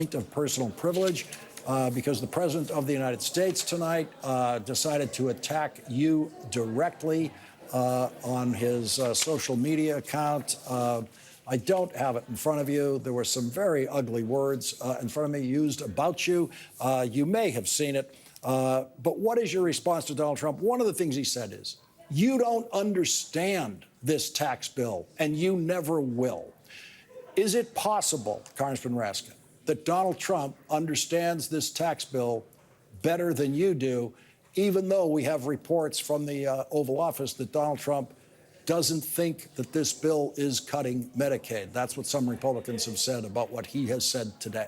of personal privilege because the President of the United States tonight decided to attack you directly on his social media account. I don't have it in front of you. There were some very ugly words in front of me used about you. You may have seen it. But what is your response to Donald Trump? One of the things he said is, you don't understand this tax bill, and you never will. Is it possible, Congressman Raskin, that Donald Trump understands this tax bill better than you do, even though we have reports from the Oval Office that Donald Trump doesn't think that this bill is cutting Medicaid? That's what some Republicans have said about what he has said today.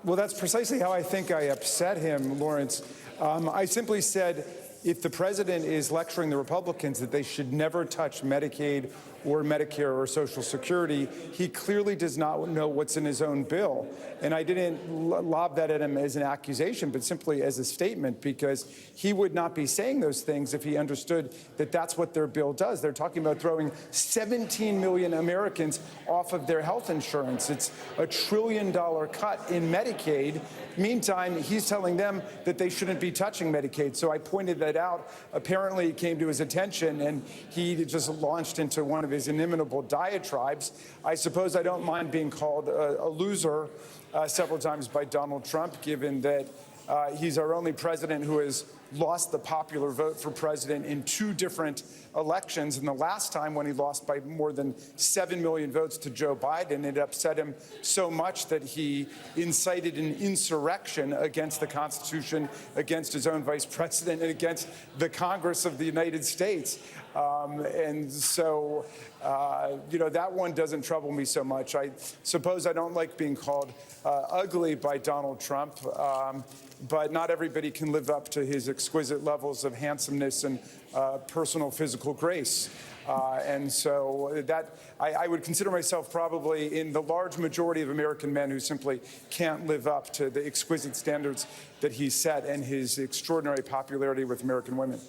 Well, that's precisely how I think I upset him, Lawrence. I simply said, if the president is lecturing the Republicans that they should never touch Medicaid or Medicare or Social Security, he clearly does not know what's in his own bill. And I didn't lob that at him as an accusation, but simply as a statement, because he would not be saying those things if he understood that that's what their bill does. They're talking about throwing 17 million Americans off of their health insurance. It's a $1 trillion cut in Medicaid. Meantime, he's telling them that they shouldn't be touching Medicaid. So I pointed that out. Apparently, it came to his attention, and he just launched into one of his inimitable diatribes. I suppose I don't mind being called a loser several times by Donald Trump, given that he's our only president who has lost the popular vote for president in 2 different elections. And the last time, when he lost by more than 7 million votes to Joe Biden, it upset him so much that he incited an insurrection against the Constitution, against his own vice president, and against the Congress of the United States. And so, that one doesn't trouble me so much. I suppose I don't like being called ugly by Donald Trump, but not everybody can live up to his exquisite levels of handsomeness and personal physical grace. And so that I would consider myself probably in the large majority of American men who simply can't live up to the exquisite standards that he set and his extraordinary popularity with American women.